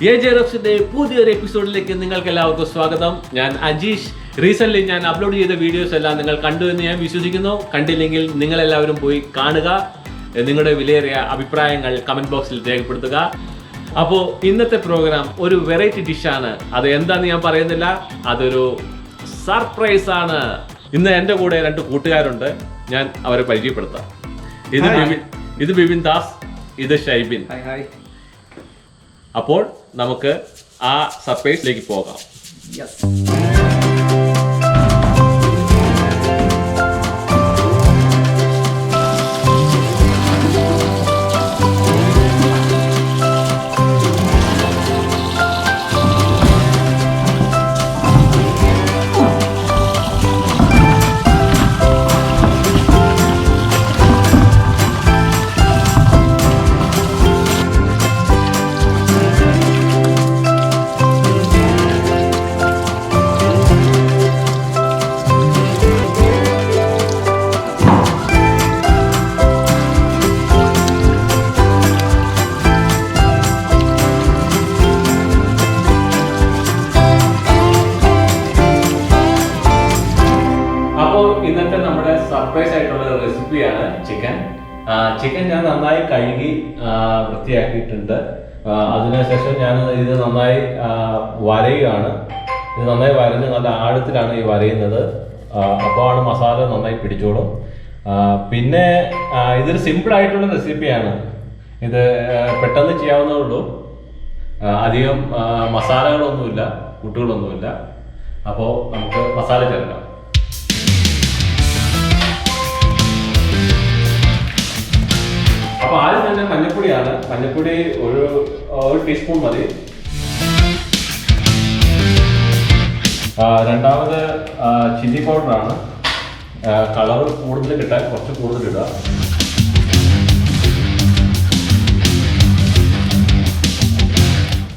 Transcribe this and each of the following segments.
AJRF's പുതിയൊരു എപ്പിസോഡിലേക്ക് നിങ്ങൾക്ക് എല്ലാവർക്കും സ്വാഗതം. ഞാൻ അജീഷ്. റീസെന്റ് ഞാൻ അപ്ലോഡ് ചെയ്ത വീഡിയോസ് എല്ലാം നിങ്ങൾ കണ്ടു എന്ന് ഞാൻ വിശ്വസിക്കുന്നു. കണ്ടില്ലെങ്കിൽ നിങ്ങൾ എല്ലാവരും പോയി കാണുക. നിങ്ങളുടെ വിലയേറിയ അഭിപ്രായങ്ങൾ കമന്റ് ബോക്സിൽ രേഖപ്പെടുത്തുക. അപ്പോൾ ഇന്നത്തെ പ്രോഗ്രാം ഒരു വെറൈറ്റി ഡിഷാണ്. അത് എന്താണെന്ന് ഞാൻ പറയുന്നില്ല, അതൊരു സർപ്രൈസ് ആണ്. ഇന്ന് എൻ്റെ കൂടെ രണ്ട് കൂട്ടുകാരുണ്ട്, ഞാൻ അവരെ പരിചയപ്പെടുത്താം. ഇത് ബിപിൻ ദാസ്, ഇത് ഷൈബിൻ. അപ്പോൾ നമുക്ക് ആ സർപ്രൈസിലേക്ക് പോകാം. ഇന്നത്തെ നമ്മുടെ സർപ്രൈസ് ആയിട്ടുള്ള റെസിപ്പിയാണ് ചിക്കൻ. ചിക്കൻ ഞാൻ നന്നായി കഴുകി വൃത്തിയാക്കിയിട്ടുണ്ട്. അതിനുശേഷം ഞാൻ ഇത് നന്നായി വരയുകയാണ്. ഇത് നന്നായി വരഞ്ഞ് നല്ല ആഴത്തിലാണ് ഈ വരയുന്നത്. അപ്പോഴാണ് മസാല നന്നായി പിടിച്ചോളും. പിന്നെ ഇതൊരു സിമ്പിൾ ആയിട്ടുള്ള റെസിപ്പിയാണ്. ഇത് പെട്ടെന്ന് ചെയ്യാവുന്നതേ ഉള്ളൂ. അധികം മസാലകളൊന്നുമില്ല, കൂട്ടുകളൊന്നുമില്ല. അപ്പോൾ നമുക്ക് മസാല ചേർക്കാം. അപ്പോൾ ആദ്യം തന്നെ മഞ്ഞൾപ്പൊടിയാണ്. മഞ്ഞൾപ്പൊടി ഒരു ടീസ്പൂൺ മതി. രണ്ടാമത് ചില്ലി പൗഡറാണ്. കളർ കൂടുതൽ കിട്ടാൻ കുറച്ച് കൂടുതൽ ഇടുക.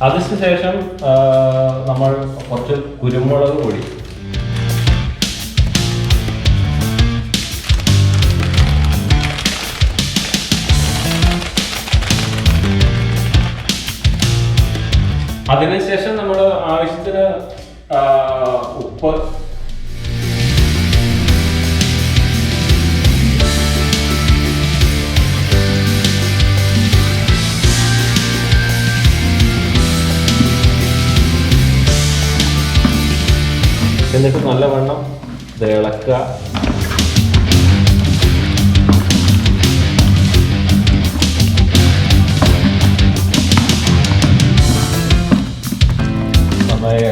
അതിനുശേഷം നമ്മൾ കുറച്ച് കുരുമുളക് പൊടി, അതിനുശേഷം നമ്മൾ ആവശ്യത്തിന് ഉപ്പ്, എന്നിട്ട് നല്ലവണ്ണം ഇത് ഇളക്കുക. നന്നായി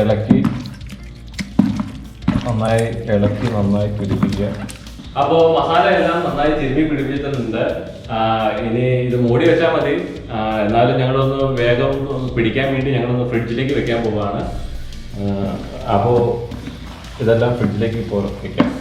ഇളക്കി നന്നായി പിടിപ്പിക്കുക. അപ്പോൾ മസാല എല്ലാം നന്നായി തിരുമ്മി പിടിപ്പിച്ചിട്ടുണ്ട്. ഇനി ഇത് മൂടി വെച്ചാൽ മതി. എന്നാലും ഞങ്ങളൊന്ന് വേഗം പിടിക്കാൻ വേണ്ടി ഞങ്ങളൊന്ന് ഫ്രിഡ്ജിലേക്ക് വെക്കാൻ പോവുകയാണ്. അപ്പോൾ ഇതെല്ലാം ഫ്രിഡ്ജിലേക്ക് വെക്കാം.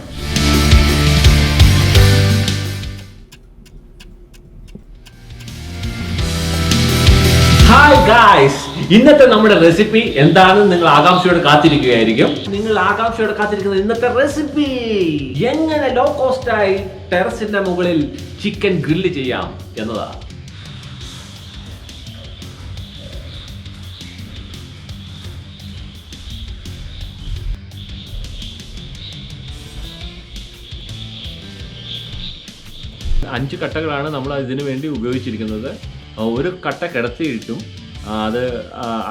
ഹായ് ഗായ്സ്, ഇന്നത്തെ നമ്മുടെ റെസിപ്പി എന്താണെന്ന് നിങ്ങൾ ആകാംക്ഷയോടെ കാത്തിരിക്കുകയായിരിക്കും. നിങ്ങൾ ആകാംക്ഷയോടെ കാത്തിരിക്കുന്നത് ഇന്നത്തെ റെസിപ്പി എങ്ങനെ ലോ കോസ്റ്റായി ടെറസിന്റെ മുകളിൽ ചിക്കൻ ഗ്രില്ല് ചെയ്യാം എന്നതാണ്. അഞ്ച് കട്ടകളാണ് നമ്മൾ ഇതിനു വേണ്ടി ഉപയോഗിച്ചിരിക്കുന്നത്. ഒരു കട്ട കിടത്തിയിട്ടും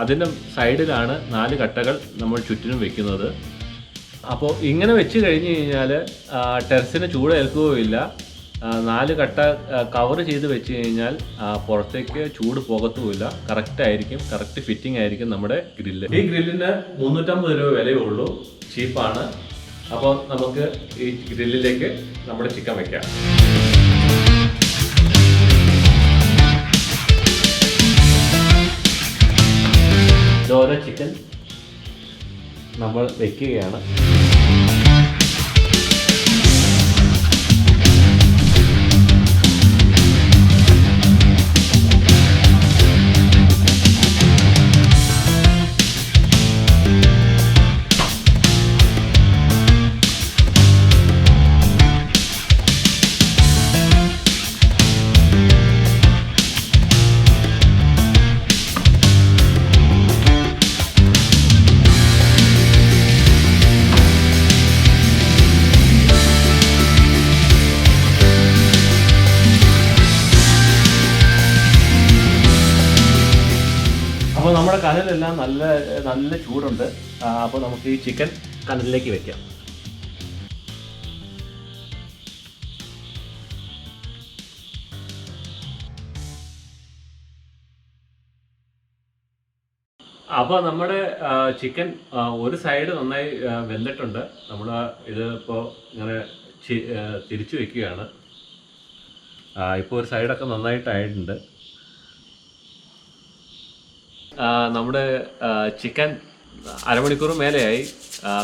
അതിൻ്റെ സൈഡിലാണ് 4 കട്ടകൾ നമ്മൾ ചുറ്റിനും വെക്കുന്നത്. അപ്പോൾ ഇങ്ങനെ വെച്ച് കഴിഞ്ഞ് കഴിഞ്ഞാൽ ടെറസിന് ചൂട് ഏൽക്കുകയില്ല. 4 കട്ട കവർ ചെയ്ത് വെച്ച് കഴിഞ്ഞാൽ പുറത്തേക്ക് ചൂട് പോകത്തുമില്ല. കറക്റ്റ് ഫിറ്റിംഗ് ആയിരിക്കും നമ്മുടെ ഗ്രില്ല്. ഈ ഗ്രില്ലിന് 350 രൂപ വിലയേ ഉള്ളൂ, ചീപ്പാണ്. അപ്പോൾ നമുക്ക് ഈ ഗ്രില്ലിലേക്ക് നമ്മുടെ ചിക്കൻ വെക്കാം. ഓരോ ചിക്കൻ നമ്മൾ വെക്കുകയാണ്. നമ്മുടെ കനലെല്ലാം നല്ല നല്ല ചൂടുണ്ട്. അപ്പോൾ നമുക്ക് ഈ ചിക്കൻ കനലിലേക്ക് വെക്കാം. അപ്പോൾ നമ്മുടെ ചിക്കൻ ഒരു സൈഡ് നന്നായി വെന്തിട്ടുണ്ട്. നമ്മൾ ഇത് ഇപ്പോൾ ഇങ്ങനെ തിരിച്ചു വയ്ക്കുകയാണ്. ഇപ്പോൾ ഒരു സൈഡൊക്കെ നന്നായിട്ടായിട്ടുണ്ട്. നമ്മുടെ ചിക്കൻ അരമണിക്കൂർ മേലെയായി.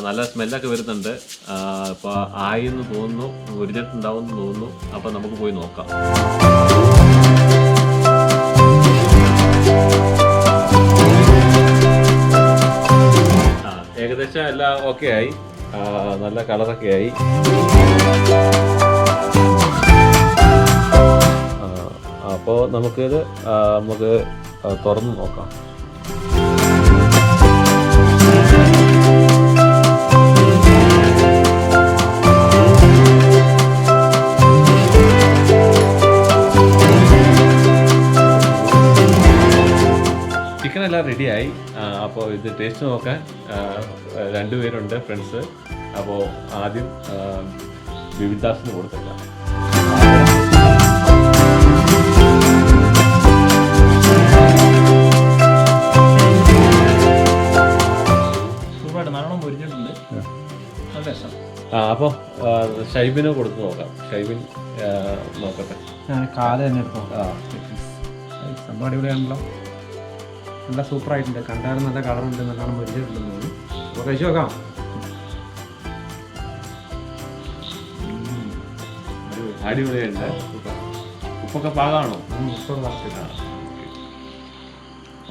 നല്ല സ്മെല്ലൊക്കെ വരുന്നുണ്ട്. ഇപ്പോൾ ആയി എന്ന് തോന്നുന്നു, ഉരിഞ്ഞിട്ടുണ്ടാവും എന്ന് തോന്നുന്നു. അപ്പോൾ നമുക്ക് പോയി നോക്കാം. ഏകദേശം എല്ലാം ഓക്കെ ആയി. നല്ല കളറൊക്കെ ആയി. അപ്പോൾ നമുക്ക് തുറന്ന് നോക്കാം. ചിക്കൻ എല്ലാം റെഡിയായി. അപ്പോൾ ഇത് ടേസ്റ്റ് നോക്കാൻ 2 പേരുണ്ട് ഫ്രണ്ട്സ്. അപ്പോൾ ആദ്യം വിവിദാസിന് കൊടുത്തേക്കാം. അപ്പോൾ ഷൈബിന് കൊടുത്ത് നോക്കാം. ഷൈബിൻ നോക്കട്ടെ. ഞാൻ കാല് തന്നെ എടുത്തോ. സംഭവം അടിപൊളിയാണല്ലോ. നല്ല സൂപ്പറായിട്ടുണ്ട്. കണ്ടാലും നല്ല കളറുണ്ട്, നല്ലോണം മുരിഞ്ഞിട്ടുണ്ടെന്ന് തോന്നുന്നു. അപ്പോൾ കഴിച്ചു നോക്കാം. അടിപൊളിയുണ്ട്. ഉപ്പൊക്കെ പാകമാണോ?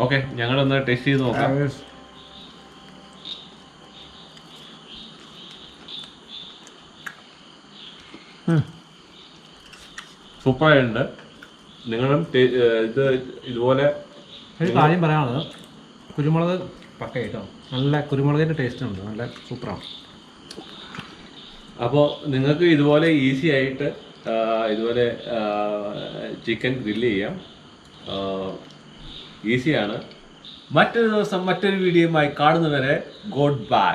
ഓക്കെ, ഞങ്ങളൊന്ന് ടേസ്റ്റ് ചെയ്ത് നോക്കാം. സൂപ്പറായിട്ടുണ്ട്. നിങ്ങളും ഇതുപോലെ. എനിക്ക് ആദ്യം പറയാനുള്ളത് കുരുമുളക് പക്ക കേട്ടോ. നല്ല കുരുമുളകിൻ്റെ ടേസ്റ്റ് ഉണ്ട്. നല്ല സൂപ്പറാണ്. അപ്പോൾ നിങ്ങൾക്ക് ഇതുപോലെ ഈസി ആയിട്ട് ഇതുപോലെ ചിക്കൻ ഗ്രില്ല് ചെയ്യാം. ഈസിയാണ്. മറ്റൊരു ദിവസം മറ്റൊരു വീഡിയോയുമായി കാണുന്നവരെ ഗുഡ് ബൈ.